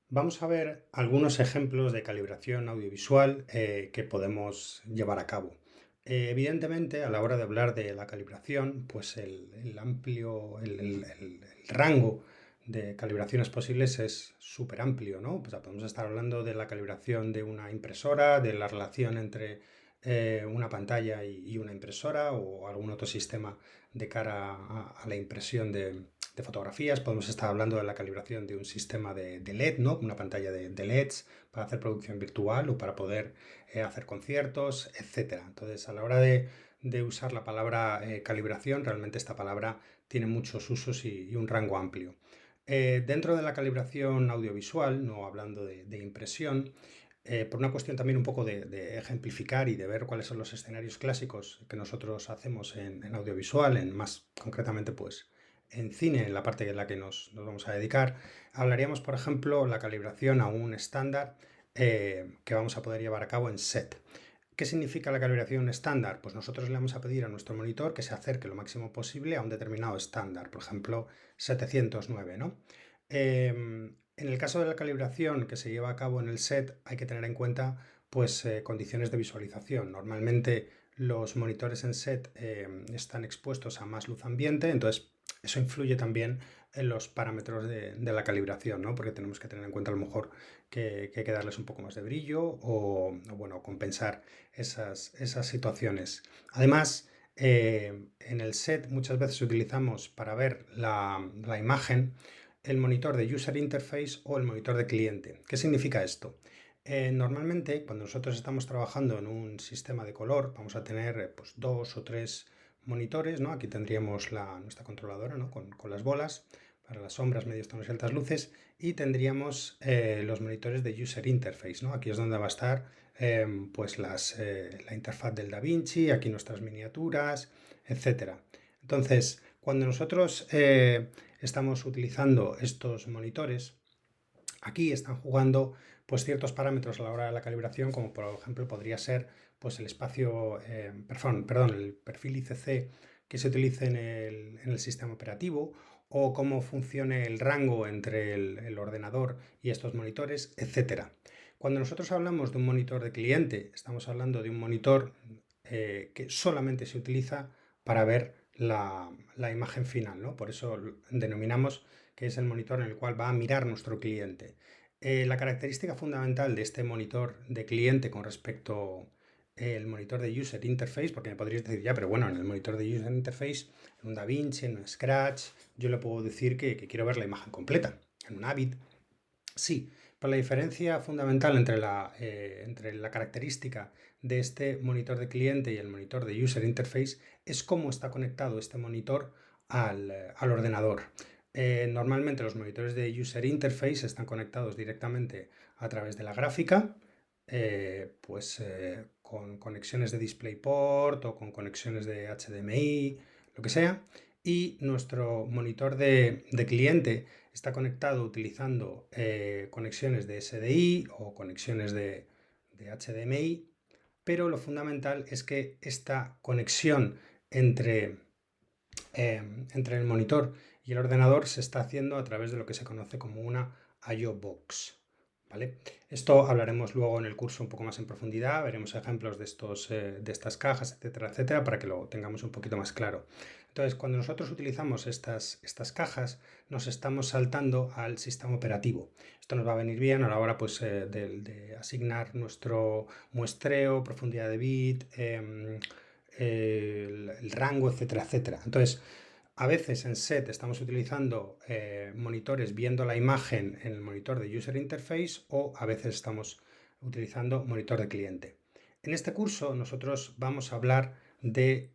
Vamos a ver algunos ejemplos de calibración audiovisual que podemos llevar a cabo. Evidentemente, a la hora de hablar de la calibración, pues el amplio, el rango de calibraciones posibles es súper amplio, ¿no? Pues podemos estar hablando de la calibración de una impresora, de la relación entre una pantalla y una impresora o algún otro sistema de cara a la impresión de fotografías. Podemos estar hablando de la calibración de un sistema de LED, ¿no? Una pantalla de LEDs para hacer producción virtual o para poder hacer conciertos, etcétera. Entonces, a la hora de usar la palabra calibración, realmente esta palabra tiene muchos usos y un rango amplio. Dentro de la calibración audiovisual, no hablando de impresión, por una cuestión también un poco de ejemplificar y de ver cuáles son los escenarios clásicos que nosotros hacemos en audiovisual, en más concretamente pues en cine, en la parte en la que nos vamos a dedicar, hablaríamos por ejemplo la calibración a un estándar que vamos a poder llevar a cabo en set. ¿Qué significa la calibración estándar? Pues nosotros le vamos a pedir a nuestro monitor que se acerque lo máximo posible a un determinado estándar, por ejemplo 709, ¿no? En el caso de la calibración que se lleva a cabo en el set hay que tener en cuenta pues condiciones de visualización. Normalmente los monitores en set están expuestos a más luz ambiente, entonces eso influye también en los parámetros de la calibración, ¿no? Porque tenemos que tener en cuenta a lo mejor que hay que darles un poco más de brillo bueno, compensar esas situaciones. Además, en el set muchas veces utilizamos para ver la imagen el monitor de User Interface o el monitor de cliente. ¿Qué significa esto? Normalmente, cuando nosotros estamos trabajando en un sistema de color, vamos a tener pues, dos o tres monitores, ¿no? Aquí tendríamos nuestra controladora, ¿no? con las bolas para las sombras, medios tonos y altas luces, y tendríamos los monitores de User Interface, ¿no? Aquí es donde va a estar pues la interfaz del DaVinci, aquí nuestras miniaturas, etcétera. Entonces, cuando nosotros estamos utilizando estos monitores, aquí están jugando pues ciertos parámetros a la hora de la calibración, como por ejemplo podría ser pues el espacio, perdón, el perfil ICC que se utilice en el sistema operativo, o cómo funcione el rango entre el ordenador y estos monitores, etcétera. Cuando nosotros hablamos de un monitor de cliente, estamos hablando de un monitor que solamente se utiliza para ver la imagen final, ¿no? Por eso denominamos que es el monitor en el cual va a mirar nuestro cliente. La característica fundamental de este monitor de cliente con respecto al monitor de User Interface, porque me podríais decir, ya, pero bueno, en el monitor de User Interface, en un DaVinci, en un Scratch, yo le puedo decir que quiero ver la imagen completa. En un Avid, sí, pero la diferencia fundamental entre la característica de este monitor de cliente y el monitor de User Interface es cómo está conectado este monitor al ordenador. Normalmente los monitores de User Interface están conectados directamente a través de la gráfica, con conexiones de DisplayPort o con conexiones de HDMI, lo que sea, y nuestro monitor de cliente está conectado utilizando conexiones de SDI o conexiones de HDMI, pero lo fundamental es que esta conexión entre, entre el monitor y el ordenador se está haciendo a través de lo que se conoce como una I/O Box. ¿Vale? Esto hablaremos luego en el curso un poco más en profundidad, veremos ejemplos de estas cajas, etcétera, etcétera, para que lo tengamos un poquito más claro. Entonces, cuando nosotros utilizamos estas cajas, nos estamos saltando al sistema operativo. Esto nos va a venir bien a la hora pues, de asignar nuestro muestreo, profundidad de bit, el rango, etcétera, etcétera. Entonces, a veces en set estamos utilizando monitores viendo la imagen en el monitor de User Interface, o a veces estamos utilizando monitor de cliente. En este curso nosotros vamos a hablar de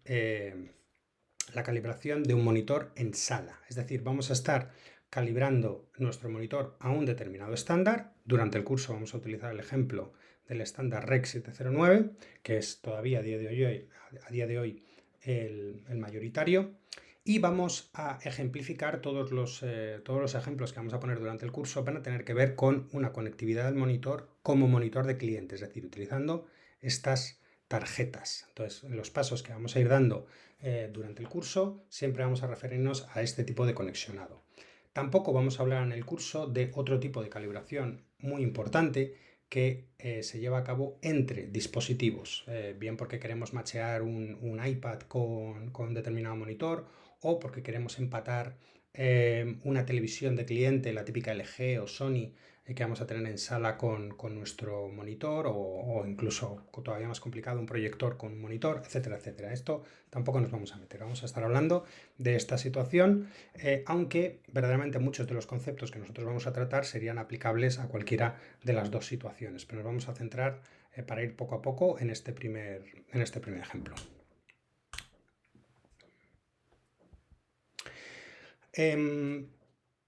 la calibración de un monitor en sala. Es decir, vamos a estar calibrando nuestro monitor a un determinado estándar. Durante el curso vamos a utilizar el ejemplo del estándar Rec 709, que es todavía a día de hoy el mayoritario. Y vamos a ejemplificar todos los ejemplos que vamos a poner durante el curso van a tener que ver con una conectividad del monitor como monitor de cliente, es decir, utilizando estas tarjetas. Entonces, en los pasos que vamos a ir dando durante el curso, siempre vamos a referirnos a este tipo de conexionado. Tampoco vamos a hablar en el curso de otro tipo de calibración muy importante que se lleva a cabo entre dispositivos, bien porque queremos machear un iPad con determinado monitor o porque queremos empatar una televisión de cliente, la típica LG o Sony, que vamos a tener en sala con nuestro monitor o incluso todavía más complicado un proyector con un monitor, etcétera, etcétera. Esto tampoco nos vamos a meter, vamos a estar hablando de esta situación, aunque verdaderamente muchos de los conceptos que nosotros vamos a tratar serían aplicables a cualquiera de las dos situaciones, pero nos vamos a centrar para ir poco a poco en este primer ejemplo.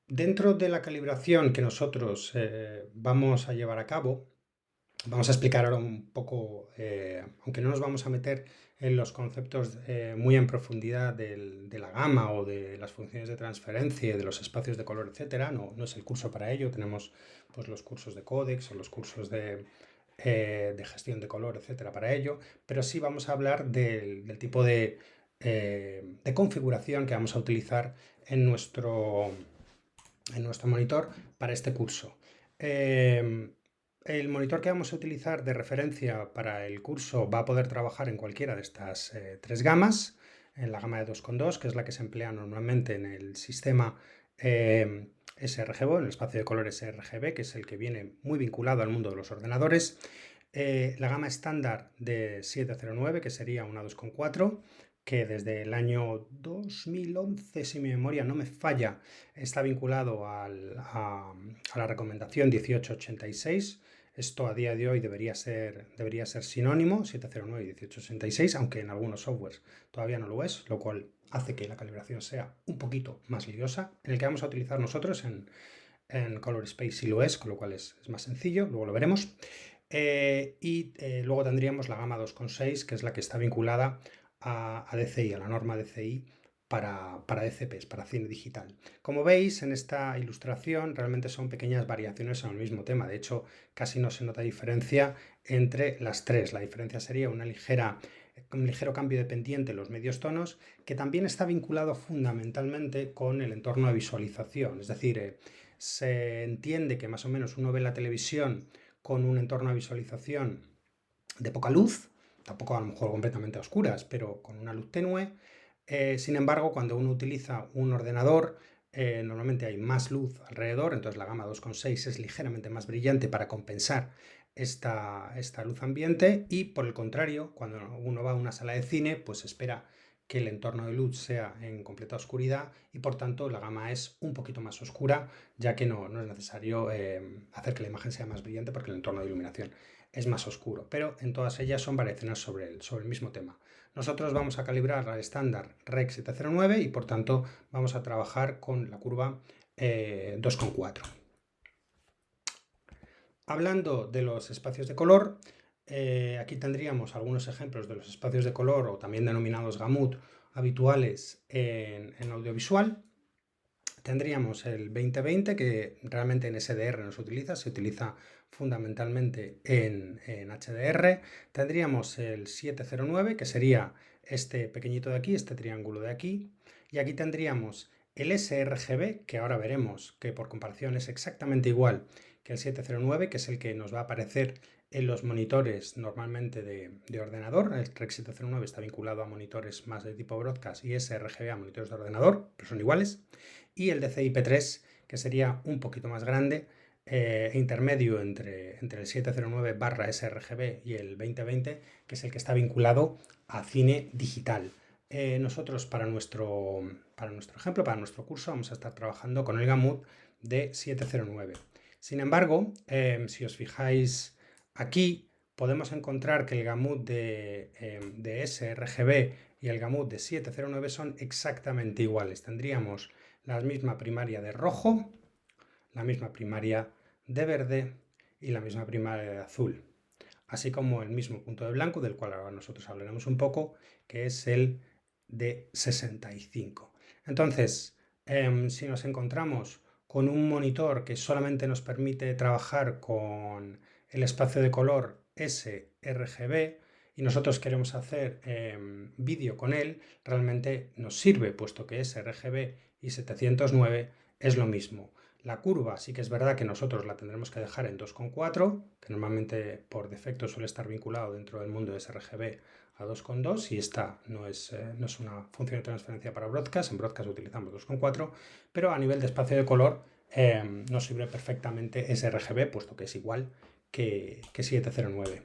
Dentro de la calibración que nosotros vamos a llevar a cabo, vamos a explicar ahora un poco, aunque no nos vamos a meter en los conceptos muy en profundidad de la gama o de las funciones de transferencia, de los espacios de color, etcétera, no es el curso para ello. Tenemos pues, los cursos de códex o los cursos de gestión de color, etcétera, para ello, pero sí vamos a hablar del tipo de configuración que vamos a utilizar en nuestro monitor para este curso. El monitor que vamos a utilizar de referencia para el curso va a poder trabajar en cualquiera de estas tres gamas, en la gama de 2,2, que es la que se emplea normalmente en el sistema sRGB, en el espacio de colores sRGB, que es el que viene muy vinculado al mundo de los ordenadores. La gama estándar de 709, que sería una 2,4, que desde el año 2011, si mi memoria no me falla, está vinculado a la recomendación 1886. Esto a día de hoy debería ser sinónimo, 709 y 1886, aunque en algunos softwares todavía no lo es, lo cual hace que la calibración sea un poquito más liosa. En el que vamos a utilizar nosotros en Color Space sí lo es, con lo cual es más sencillo, luego lo veremos. Luego tendríamos la gama 2,6, que es la que está vinculada a DCI, a la norma DCI para DCPs, para cine digital. Como veis en esta ilustración realmente son pequeñas variaciones en el mismo tema, de hecho casi no se nota diferencia entre las tres. La diferencia sería un ligero cambio de pendiente en los medios tonos, que también está vinculado fundamentalmente con el entorno de visualización, es decir, se entiende que más o menos uno ve la televisión con un entorno de visualización de poca luz, tampoco a lo mejor completamente a oscuras, pero con una luz tenue. Sin embargo, cuando uno utiliza un ordenador, normalmente hay más luz alrededor, entonces la gama 2,6 es ligeramente más brillante para compensar esta luz ambiente, y por el contrario, cuando uno va a una sala de cine, pues espera que el entorno de luz sea en completa oscuridad y por tanto la gama es un poquito más oscura, ya que no es necesario hacer que la imagen sea más brillante porque el entorno de iluminación es más oscuro, pero en todas ellas son variaciones sobre el mismo tema. Nosotros vamos a calibrar al estándar Rec 709 y por tanto vamos a trabajar con la curva 2,4. Hablando de los espacios de color, aquí tendríamos algunos ejemplos de los espacios de color o también denominados gamut habituales en audiovisual. Tendríamos el 2020, que realmente en SDR no se utiliza fundamentalmente en HDR. Tendríamos el 709, que sería este pequeñito de aquí, este triángulo de aquí. Y aquí tendríamos el sRGB, que ahora veremos que por comparación es exactamente igual que el 709, que es el que nos va a aparecer en los monitores normalmente de ordenador. El Rec 709 está vinculado a monitores más de tipo broadcast y sRGB a monitores de ordenador, pero son iguales. Y el DCI-P3, que sería un poquito más grande, intermedio entre el 709/sRGB y el 2020, que es el que está vinculado a cine digital. Nosotros para nuestro ejemplo, para nuestro curso, vamos a estar trabajando con el gamut de 709. Sin embargo, si os fijáis aquí, podemos encontrar que el gamut de sRGB y el gamut de 709 son exactamente iguales. Tendríamos la misma primaria de rojo, la misma primaria de verde y la misma primaria de azul, así como el mismo punto de blanco, del cual ahora nosotros hablaremos un poco, que es el de 65. Entonces, si nos encontramos con un monitor que solamente nos permite trabajar con el espacio de color sRGB y nosotros queremos hacer vídeo con él, realmente nos sirve, puesto que sRGB y 709 es lo mismo. La curva sí que es verdad que nosotros la tendremos que dejar en 2,4, que normalmente por defecto suele estar vinculado dentro del mundo de sRGB a 2,2, y esta no es una función de transferencia para broadcast. En broadcast utilizamos 2,4, pero a nivel de espacio de color nos sirve perfectamente sRGB, puesto que es igual que 709.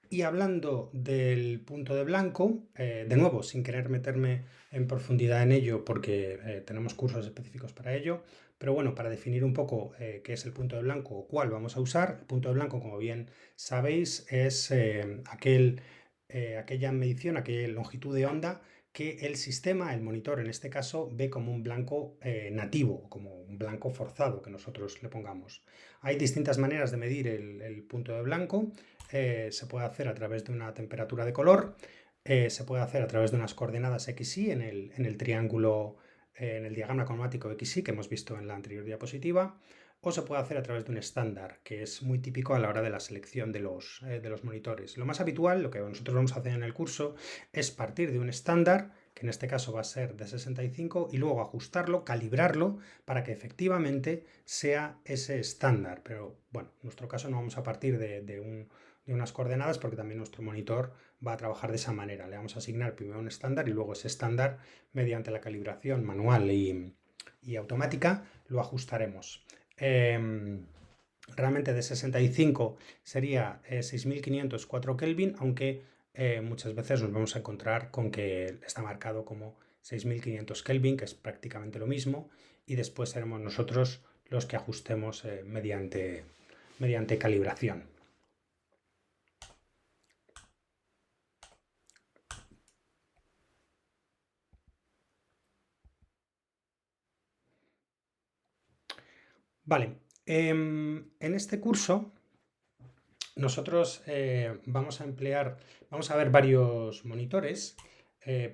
Y hablando del punto de blanco, de nuevo, sin querer meterme en profundidad en ello, porque tenemos cursos específicos para ello, pero bueno, para definir un poco qué es el punto de blanco o cuál vamos a usar, el punto de blanco, como bien sabéis, es aquella medición, aquella longitud de onda que el sistema, el monitor en este caso, ve como un blanco nativo, como un blanco forzado que nosotros le pongamos. Hay distintas maneras de medir el punto de blanco. Se puede hacer a través de una temperatura de color, se puede hacer a través de unas coordenadas XY en el triángulo, en el diagrama cromático XY que hemos visto en la anterior diapositiva, o se puede hacer a través de un estándar, que es muy típico a la hora de la selección de los monitores. Lo más habitual, lo que nosotros vamos a hacer en el curso, es partir de un estándar, que en este caso va a ser de 65, y luego ajustarlo, calibrarlo, para que efectivamente sea ese estándar. Pero bueno, en nuestro caso no vamos a partir de unas coordenadas, porque también nuestro monitor va a trabajar de esa manera. Le vamos a asignar primero un estándar y luego ese estándar, mediante la calibración manual y automática, lo ajustaremos. Realmente de 65 sería 6504 Kelvin, aunque muchas veces nos vamos a encontrar con que está marcado como 6500 Kelvin, que es prácticamente lo mismo, y después seremos nosotros los que ajustemos mediante calibración. Vale, en este curso nosotros vamos a ver varios monitores,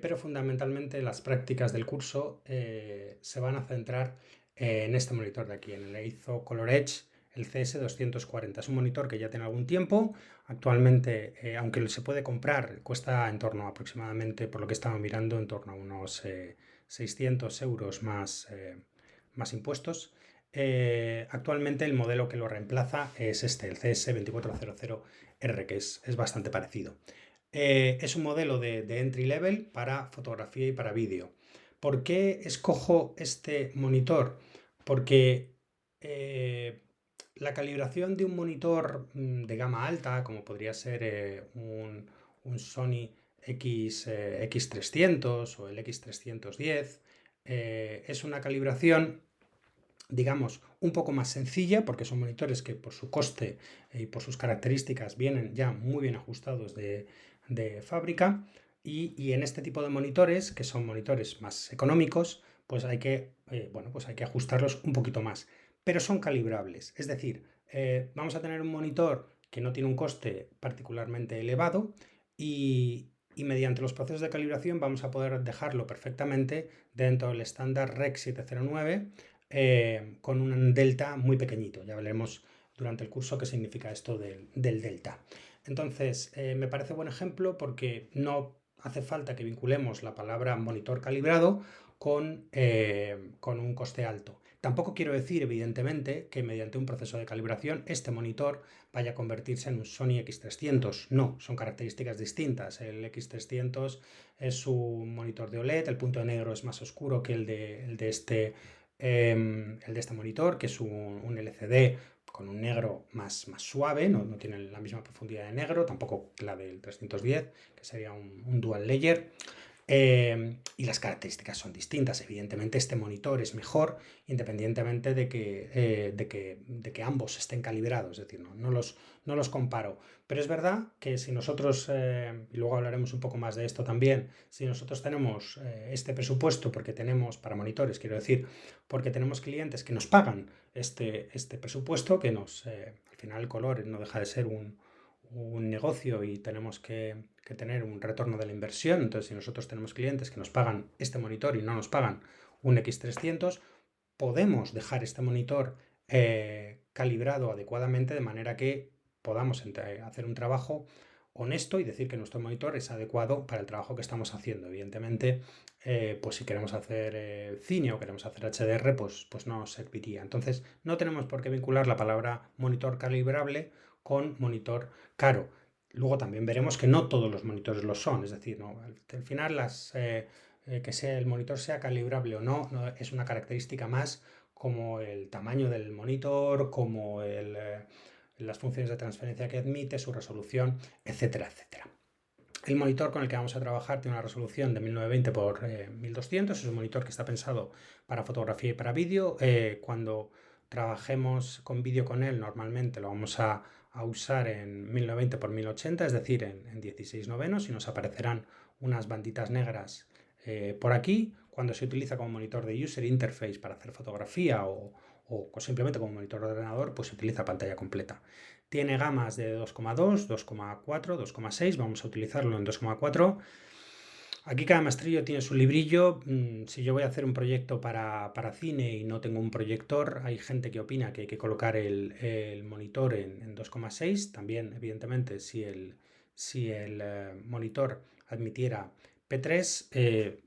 pero fundamentalmente las prácticas del curso se van a centrar en este monitor de aquí, en el Eizo Color Edge, el CS240. Es un monitor que ya tiene algún tiempo. Actualmente, aunque se puede comprar, cuesta en torno aproximadamente, por lo que estaba mirando, en torno a unos 600 euros más impuestos. Actualmente el modelo que lo reemplaza es este, el CS2400R, que es bastante parecido. Es un modelo de entry level para fotografía y para vídeo. ¿Por qué escojo este monitor? Porque la calibración de un monitor de gama alta, como podría ser un Sony X300 o el X310, es una calibración, digamos, un poco más sencilla, porque son monitores que por su coste y por sus características vienen ya muy bien ajustados de fábrica, y en este tipo de monitores, que son monitores más económicos, pues pues hay que ajustarlos un poquito más, pero son calibrables. Es decir, vamos a tener un monitor que no tiene un coste particularmente elevado, y mediante los procesos de calibración vamos a poder dejarlo perfectamente dentro del estándar Rec 709, con un delta muy pequeñito. Ya veremos durante el curso qué significa esto del delta. Entonces, me parece buen ejemplo porque no hace falta que vinculemos la palabra monitor calibrado con un coste alto. Tampoco quiero decir, evidentemente, que mediante un proceso de calibración este monitor vaya a convertirse en un Sony X300. No, son características distintas. El X300 es un monitor de OLED, el punto de negro es más oscuro que el de este monitor, que es un LCD con un negro más suave, no tiene la misma profundidad de negro, tampoco la del 310, que sería un dual layer. Y las características son distintas. Evidentemente este monitor es mejor independientemente de que ambos estén calibrados, es decir, no los comparo. Pero es verdad que si nosotros, y luego hablaremos un poco más de esto también, si nosotros tenemos este presupuesto, porque tenemos, para monitores quiero decir, porque tenemos clientes que nos pagan este presupuesto, que al final el color no deja de ser un negocio y tenemos que tener un retorno de la inversión. Entonces, si nosotros tenemos clientes que nos pagan este monitor y no nos pagan un X300, podemos dejar este monitor calibrado adecuadamente, de manera que podamos hacer un trabajo honesto y decir que nuestro monitor es adecuado para el trabajo que estamos haciendo. Evidentemente, pues si queremos hacer cine o queremos hacer HDR, pues no nos serviría. Entonces, no tenemos por qué vincular la palabra monitor calibrable con monitor caro. Luego también veremos que no todos los monitores lo son, es decir, no, al final el monitor sea calibrable o no, es una característica más como el tamaño del monitor, como las funciones de transferencia que admite, su resolución, etcétera, etcétera. El monitor con el que vamos a trabajar tiene una resolución de 1920 por 1200, es un monitor que está pensado para fotografía y para vídeo. Cuando trabajemos con vídeo con él, normalmente lo vamos a usar en 1090 por 1080, es decir, en 16 novenos, y nos aparecerán unas banditas negras por aquí. Cuando se utiliza como monitor de user interface para hacer fotografía o simplemente como monitor de ordenador, pues se utiliza pantalla completa. Tiene gamas de 2,2, 2,4, 2,6, vamos a utilizarlo en 2,4. Aquí cada maestrillo tiene su librillo. Si yo voy a hacer un proyecto para cine y no tengo un proyector, hay gente que opina que hay que colocar el monitor en 2,6. También, evidentemente, si el monitor admitiera P3,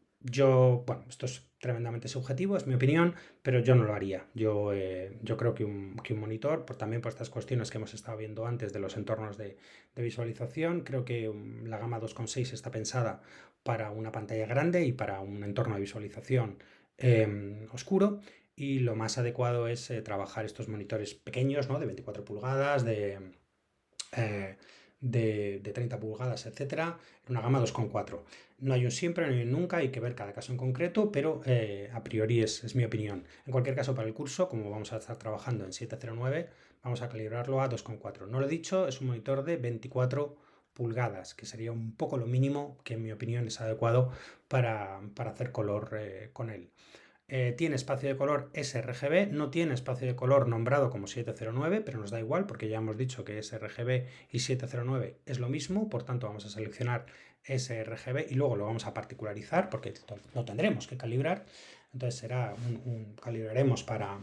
bueno, esto es tremendamente subjetivo, es mi opinión, pero yo no lo haría. Yo creo que un monitor, también por estas cuestiones que hemos estado viendo antes de los entornos de visualización, creo que la gama 2,6 está pensada para una pantalla grande y para un entorno de visualización oscuro, y lo más adecuado es trabajar estos monitores pequeños, ¿no? De 24 pulgadas, de 30 pulgadas, etcétera, en una gama 2,4. No hay un siempre, no hay un nunca, hay que ver cada caso en concreto, pero a priori es mi opinión. En cualquier caso, para el curso, como vamos a estar trabajando en 709, vamos a calibrarlo a 2,4. No lo he dicho, es un monitor de 24 pulgadas, que sería un poco lo mínimo que en mi opinión es adecuado para hacer color con él. Tiene espacio de color sRGB, no tiene espacio de color nombrado como 709, pero nos da igual porque ya hemos dicho que sRGB y 709 es lo mismo, por tanto vamos a seleccionar sRGB y luego lo vamos a particularizar porque lo tendremos que calibrar. Entonces calibraremos para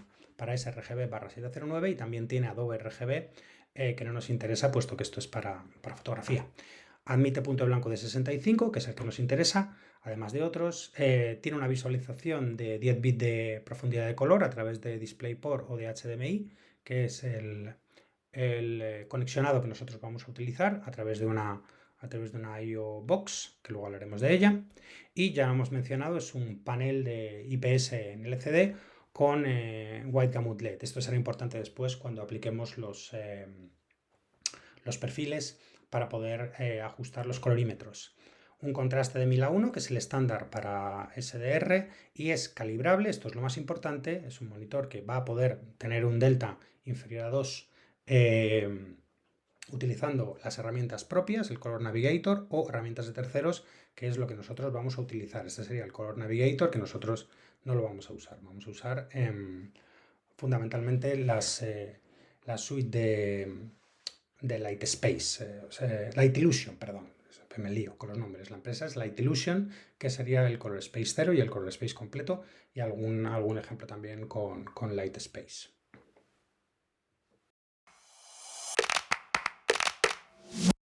sRGB / 709, y también tiene Adobe RGB, que no nos interesa puesto que esto es para fotografía. Admite punto blanco de 65, que es el que nos interesa, además de otros. Tiene una visualización de 10 bits de profundidad de color a través de DisplayPort o de HDMI, que es el conexionado que nosotros vamos a utilizar a través de una I/O box, que luego hablaremos de ella. Y ya hemos mencionado, es un panel de IPS en LCD con White Gamut LED. Esto será importante después cuando apliquemos los perfiles para poder ajustar los colorímetros. Un contraste de 1000:1, que es el estándar para SDR, y es calibrable. Esto es lo más importante. Es un monitor que va a poder tener un delta inferior a 2 utilizando las herramientas propias, el Color Navigator, o herramientas de terceros, que es lo que nosotros vamos a utilizar. Este sería el Color Navigator, que nosotros no lo vamos a usar. Vamos a usar fundamentalmente la suite de Light Space, Light Illusion, perdón, me lío con los nombres. La empresa es Light Illusion, que sería el Color Space 0 y el Color Space completo, y algún ejemplo también con Light Space.